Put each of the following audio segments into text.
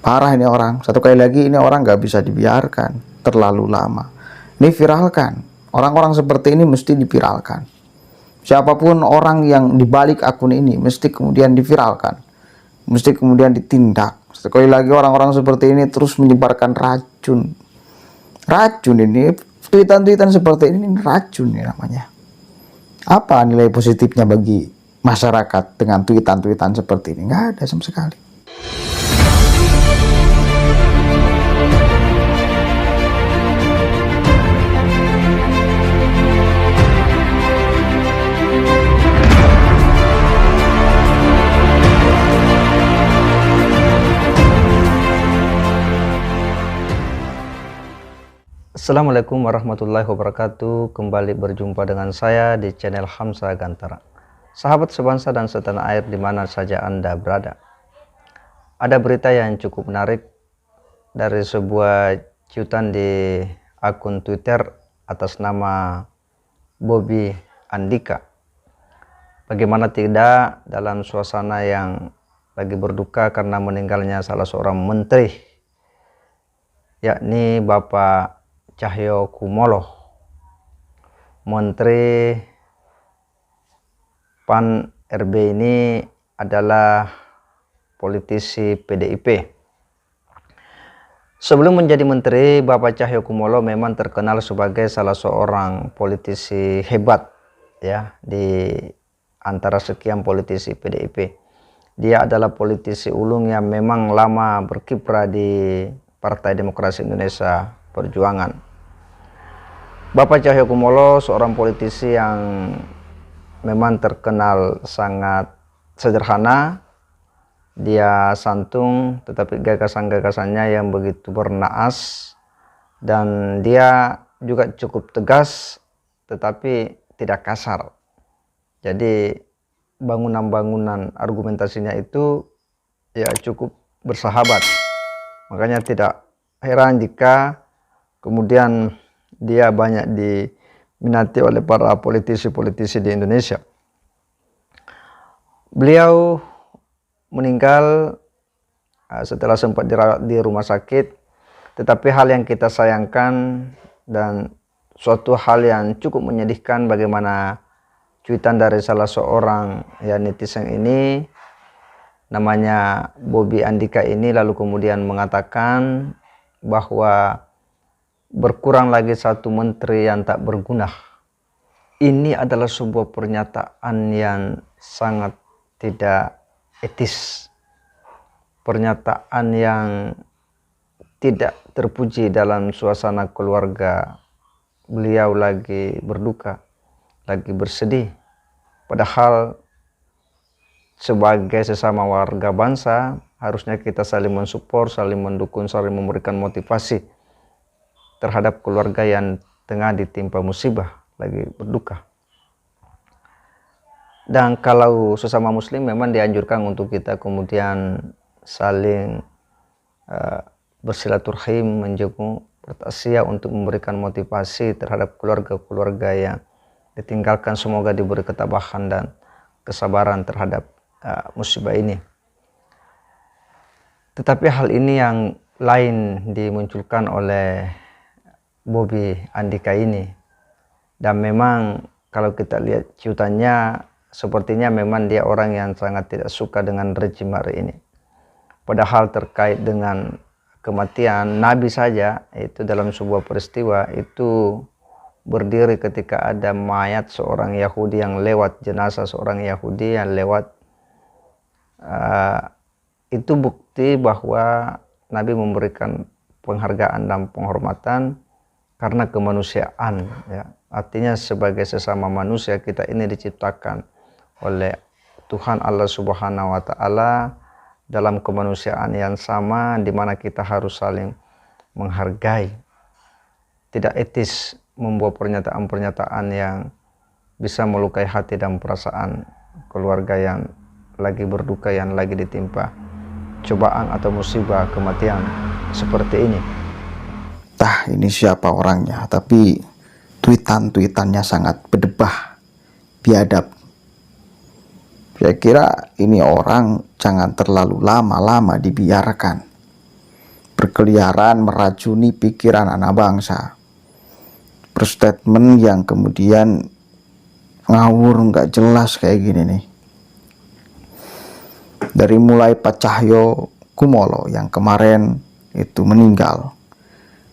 Parah ini orang. Satu kali lagi, ini orang nggak bisa dibiarkan terlalu lama. Ini viralkan. Orang-orang seperti ini mesti diviralkan. Siapapun orang yang dibalik akun ini mesti kemudian diviralkan, mesti kemudian ditindak. Sekali lagi, orang-orang seperti ini terus menyebarkan racun. Racun ini, tweetan-tweetan seperti ini racun ya namanya. Apa nilai positifnya bagi masyarakat dengan tweetan-tweetan seperti ini? Nggak ada sama sekali. Assalamualaikum warahmatullahi wabarakatuh. Kembali berjumpa dengan saya di channel Hamzah Gantara. Sahabat sebangsa dan setanah air di mana saja Anda berada. Ada berita yang cukup menarik dari sebuah cuitan di akun Twitter atas nama Bobby Andika. Bagaimana tidak dalam suasana yang lagi berduka karena meninggalnya salah seorang menteri, yakni Bapak Cahyokumolo, Menteri PAN RB ini adalah politisi PDIP. Sebelum menjadi menteri, Bapak Cahyokumolo memang terkenal sebagai salah seorang politisi hebat ya di antara sekian politisi PDIP. Dia adalah politisi ulung yang memang lama berkiprah di Partai Demokrasi Indonesia Perjuangan. Bapak Cahyokumolo seorang politisi yang memang terkenal sangat sederhana. Dia santung, tetapi gagasan-gagasannya yang begitu bernaas, dan dia juga cukup tegas tetapi tidak kasar. Jadi bangunan-bangunan argumentasinya itu ya cukup bersahabat. Makanya tidak heran jika kemudian dia banyak diminati oleh para politisi-politisi di Indonesia. Beliau meninggal setelah sempat dirawat di rumah sakit, tetapi hal yang kita sayangkan dan suatu hal yang cukup menyedihkan bagaimana cuitan dari salah seorang ya netizen ini, namanya Bobby Andika ini, lalu kemudian mengatakan bahwa berkurang lagi satu menteri yang tak berguna. Ini adalah sebuah pernyataan yang sangat tidak etis, pernyataan yang tidak terpuji dalam suasana keluarga beliau lagi berduka, lagi bersedih. Padahal sebagai sesama warga bangsa harusnya kita saling mensupport, saling mendukung, saling memberikan motivasi terhadap keluarga yang tengah ditimpa musibah, lagi berduka. Dan kalau sesama muslim memang dianjurkan untuk kita kemudian saling bersilaturahim, menjenguk, bertaziah untuk memberikan motivasi terhadap keluarga-keluarga yang ditinggalkan. Semoga diberi ketabahan dan kesabaran terhadap musibah ini. Tetapi hal ini yang lain dimunculkan oleh Bobby Andika ini, dan memang kalau kita lihat cuitannya sepertinya memang dia orang yang sangat tidak suka dengan rejim hari ini. Padahal terkait dengan kematian Nabi saja, itu dalam sebuah peristiwa itu berdiri ketika ada mayat seorang Yahudi yang lewat, jenazah seorang Yahudi yang lewat. Itu bukti bahwa Nabi memberikan penghargaan dan penghormatan karena kemanusiaan ya. Artinya sebagai sesama manusia, kita ini diciptakan oleh Tuhan Allah Subhanahu wa taala dalam kemanusiaan yang sama, di mana kita harus saling menghargai. Tidak etis membuat pernyataan-pernyataan yang bisa melukai hati dan perasaan keluarga yang lagi berduka, yang lagi ditimpa cobaan atau musibah kematian seperti ini. Entah ini siapa orangnya, tapi tweetan-tweetannya sangat berdebah, biadab. Saya kira ini orang jangan terlalu lama-lama dibiarkan. berkeliaran meracuni pikiran anak bangsa. Berstatement yang kemudian ngawur, nggak jelas kayak gini nih. Dari mulai Pak Cahyo Kumolo yang kemarin itu meninggal,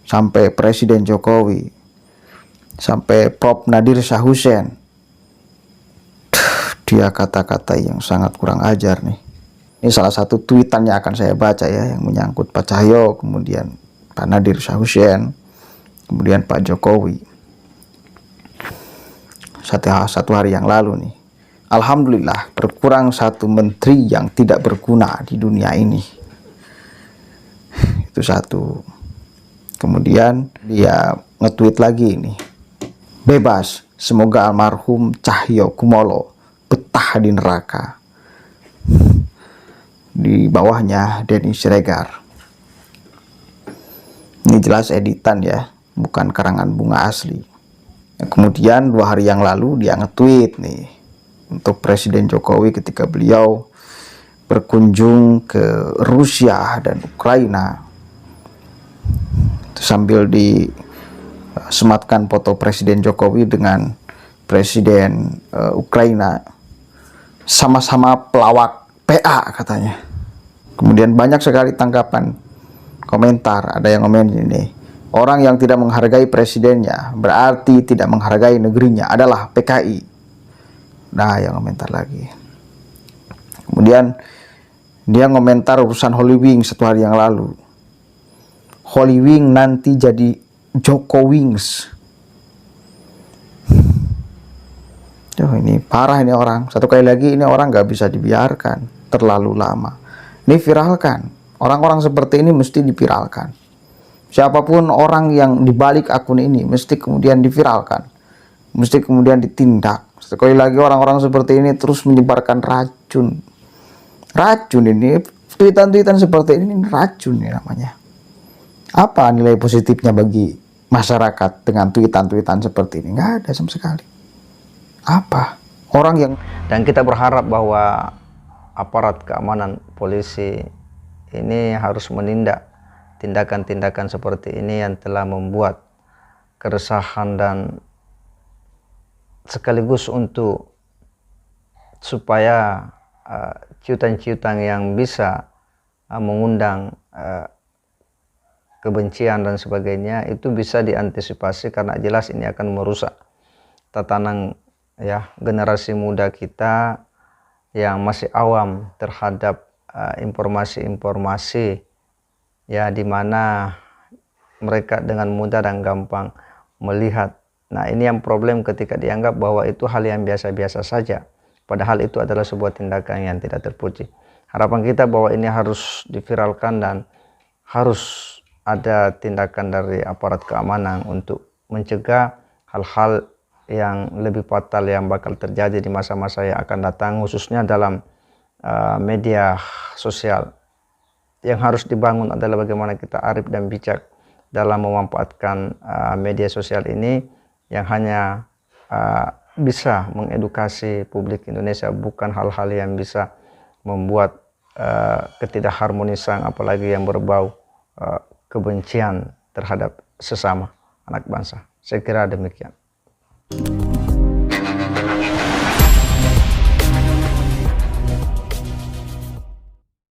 sampai Presiden Jokowi, sampai Prof. Nadir Shah Hussein, dia kata-kata yang sangat kurang ajar nih. Ini salah satu tweetan yang akan saya baca ya, yang menyangkut Pak Cahyo, kemudian Pak Nadir Shah Hussein, kemudian Pak Jokowi. Satu hari yang lalu nih, alhamdulillah berkurang satu menteri yang tidak berguna di dunia ini. Itu satu. Kemudian dia nge-tweet lagi ini, bebas, semoga almarhum Cahyo Kumolo betah di neraka. Di bawahnya Denny Siregar. Ini jelas editan ya, bukan karangan bunga asli. Kemudian 2 hari yang lalu dia nge-tweet nih untuk Presiden Jokowi ketika beliau berkunjung ke Rusia dan Ukraina. Sambil disematkan foto Presiden Jokowi dengan Presiden Ukraina, sama-sama pelawak PA katanya. Kemudian banyak sekali tanggapan komentar. Ada yang komen ini, orang yang tidak menghargai presidennya berarti tidak menghargai negerinya, adalah PKI. Nah, yang komentar lagi. Kemudian dia komentar urusan Holy Wings 1 hari yang lalu. Holy Wing nanti jadi Joko Wings. Ini parah ini orang. Satu kali lagi, ini orang nggak bisa dibiarkan terlalu lama. Ini viralkan. Orang-orang seperti ini mesti diviralkan. Siapapun orang yang dibalik akun ini mesti kemudian diviralkan, mesti kemudian ditindak. Sekali lagi, orang-orang seperti ini terus menyebarkan racun. Racun ini, tweetan-tweetan seperti ini racun ini namanya. Apa nilai positifnya bagi masyarakat dengan tweetan-tweetan seperti ini? Nggak ada sama sekali. Apa? Orang yang... Dan kita berharap bahwa aparat keamanan polisi ini harus menindak tindakan-tindakan seperti ini yang telah membuat keresahan, dan sekaligus untuk supaya ciutan-ciutan yang bisa mengundang kebencian dan sebagainya itu bisa diantisipasi, karena jelas ini akan merusak tatanan ya generasi muda kita yang masih awam terhadap informasi-informasi ya, di mana mereka dengan mudah dan gampang melihat. Nah, ini yang problem ketika dianggap bahwa itu hal yang biasa-biasa saja, padahal itu adalah sebuah tindakan yang tidak terpuji. Harapan kita bahwa ini harus diviralkan dan harus ada tindakan dari aparat keamanan untuk mencegah hal-hal yang lebih fatal yang bakal terjadi di masa-masa yang akan datang, khususnya dalam media sosial. Yang harus dibangun adalah bagaimana kita arif dan bijak dalam memanfaatkan media sosial ini, yang hanya bisa mengedukasi publik Indonesia, bukan hal-hal yang bisa membuat ketidakharmonisan, apalagi yang berbau kebencian terhadap sesama anak bangsa. Saya kira demikian.